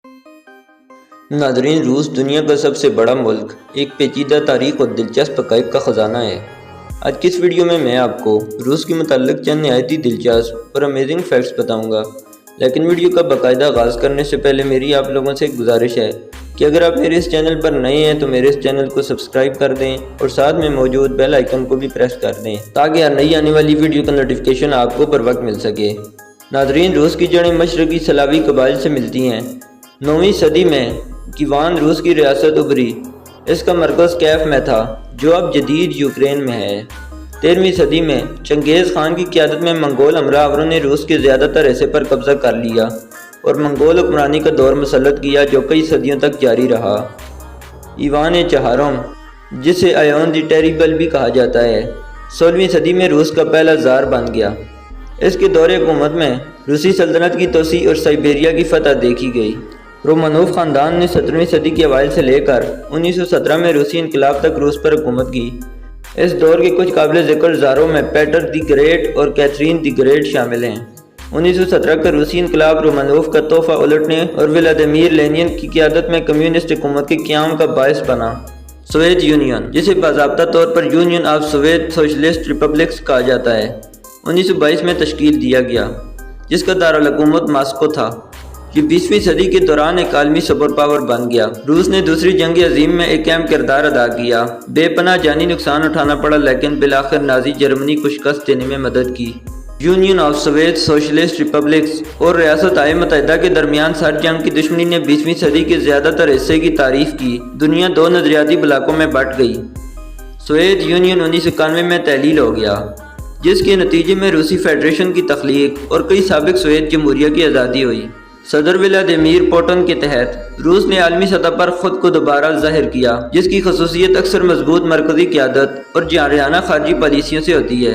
नाज़रीन, रूस दुनिया का सबसे बड़ा मुल्क, एक पेचीदा तारीख और दिलचस्प हक़ाइक़ का ख़जाना है। आज की इस वीडियो में मैं आपको रूस के मुताल्लिक़ चंद नहायत ही दिलचस्प और अमेजिंग फैक्ट्स बताऊंगा। लेकिन वीडियो का बाकायदा आगाज़ करने से पहले मेरी आप लोगों से एक गुजारिश है कि अगर आप मेरे इस चैनल पर नए हैं तो मेरे इस चैनल को सब्सक्राइब कर दें और साथ में मौजूद बेल आइकन को भी प्रेस कर दें ताकि हर नई आने वाली वीडियो का नोटिफिकेशन आपको बर वक्त मिल सके। नाज़रीन, रूस की जड़ें मशरक़ी सलावी कबाइल से मिलती हैं। 9वीं सदी में कीवान रूस की रियासत उभरी। इसका मरकज़ कैफ में था जो अब जदीद यूक्रेन में है। 13वीं सदी में चंगेज़ खान की क़यादत में मंगोल हमलावरों ने रूस के ज़्यादातर हिस्से पर कब्ज़ा कर लिया और मंगोल हुक्मरानी का दौर मुसल्लत किया जो कई सदियों तक जारी रहा। इवान चहारम, जिसे आयोन दी टेरिबल भी कहा जाता है, 16वीं सदी में रूस का पहला ज़ार बन गया। इसके दौरे हुकूमत में रूसी सल्तनत की तोसी और साइबेरिया की फतह देखी गई। रोमानोव ख़ानदान ने 17वीं सदी के अवाइल से लेकर 1917 में रूसी इनकलाब तक रूस पर हुकूमत की। इस दौर के कुछ काबिल ज़िक्र ज़ारों में पेटर द ग्रेट और कैथरीन द ग्रेट शामिल हैं। 1917 का रूसी इनकलाब रोमानोव का तोहफा उलटने और व्लादिमीर लेनिन की क़यादत में कम्युनिस्ट हुकूमत के क़याम का बायस बना। सोवियत यूनियन, जिसे बाज़ाब्ता तौर पर union of Soviet socialist republics कहा जाता है, 1922 में तश्कील दिया गया, जिसका दारुल हुकूमत मास्को था। ये 20वीं सदी के दौरान एक आलमी सुपर पावर बन गया। रूस ने दूसरी जंग अजीम में एक अहम किरदार अदा किया। बेपनाह जानी नुकसान उठाना पड़ा, लेकिन बिलाखिर नाजी जर्मनी को शिकस्त देने में मदद की। Union of Soviet socialist republics और रियासत मुत्तहिदा के दरमियान सर जंग की दुश्मनी ने 20वीं सदी के ज़्यादातर हिस्से की तारीफ की। दुनिया दो नज़रियाती ब्लाकों में बट गई। सोवियत यूनियन 1991 में तहलील हो गया, जिसके नतीजे में रूसी फेडरेशन की तख्लीक और कई साबिक सोवियत जमहूरिया की आज़ादी हुई। सदर व्लादिमीर पुतिन के तहत रूस ने आलमी सतह पर खुद को दोबारा जाहिर किया, जिसकी खसूसियत अक्सर मजबूत मरकजी क़यादत और जारहाना खारजी पॉलिसियों से होती है।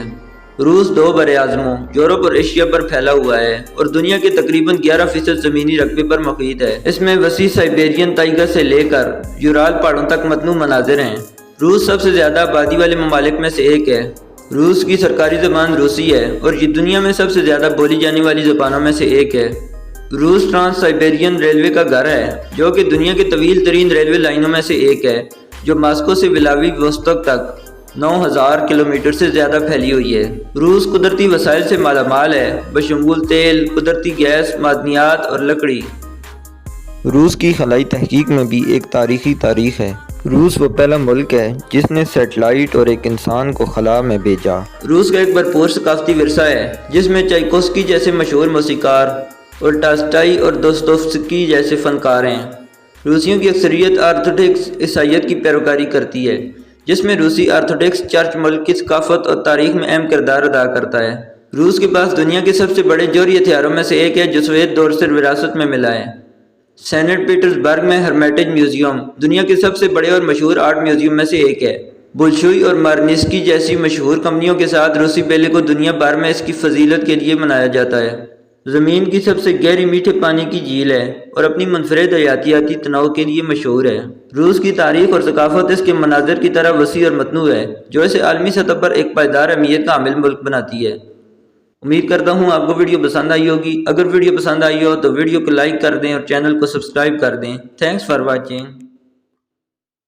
रूस दो बरे-आज़मों यूरोप और एशिया पर फैला हुआ है और दुनिया के तकरीबन 11% ज़मीनी रकबे पर मुक़ीद है। इसमें वसी साइबेरियन ताइगा से लेकर यूराल पहाड़ों तक मतनू मनाजिर हैं। रूस सबसे ज़्यादा आबादी वाले ममालिक में से एक है। रूस की सरकारी ज़बान रूसी है और ये दुनिया में सबसे ज़्यादा बोली जाने वाली ज़बानों में से एक है। रूस ट्रांस साइबेरियन रेलवे का घर है, जो कि दुनिया की तवील तरीन रेलवे लाइनों में से एक है, जो मास्को से व्लादिवोस्तोक तक 9000 किलोमीटर से ज़्यादा फैली हुई है। रूस कुदरती वसाइल से मालामाल है, बशमूल तेल, कुदरती गैस, मादनियात और लकड़ी। रूस की खलाई तहकीक में भी एक तारीखी तारीख है। रूस वो पहला मुल्क है जिसने सैटेलाइट और एक इंसान को खला में भेजा। रूस का एक भरपूर सकाफती विरसा है, जिसमें चाइकोस्की जैसे मशहूर मौसीकार और टॉल्स्टॉय और दोस्तोव्स्की जैसे फनकार हैं। रूसियों की अक्सरियत ऑर्थोडॉक्स ईसाईयत की पैरोकारी करती है, जिसमें रूसी ऑर्थोडॉक्स चर्च मुल्क की सकाफत और तारीख में अहम किरदार अदा करता है। रूस के पास दुनिया के सबसे बड़े जौहरी हथियारों में से एक है, जो सोवियत दौर से विरासत में मिला है। सेंट पीटर्सबर्ग में हर्मिटेज म्यूजियम दुनिया के सबसे बड़े और मशहूर आर्ट म्यूजियम में से एक है। बोल्शोई और मार्निस्की जैसी मशहूर कंपनियों के साथ रूसी बेले को दुनिया भर में इसकी फजीलत के लिए मनाया जाता है। ज़मीन की सबसे गहरी मीठे पानी की झील है और अपनी मुनफरिद हयातियाती तनाव के लिए मशहूर है। रूस की तारीख और सकाफत इसके मनाजिर की तरह वसी और मतनू है, जो इसे आलमी सतह पर एक पायदार अहमियत का हामिल मुल्क बनाती है। उम्मीद करता हूँ आपको वीडियो पसंद आई होगी। अगर वीडियो पसंद आई हो तो वीडियो को लाइक कर दें और चैनल को सब्सक्राइब कर दें। Thanks for watching.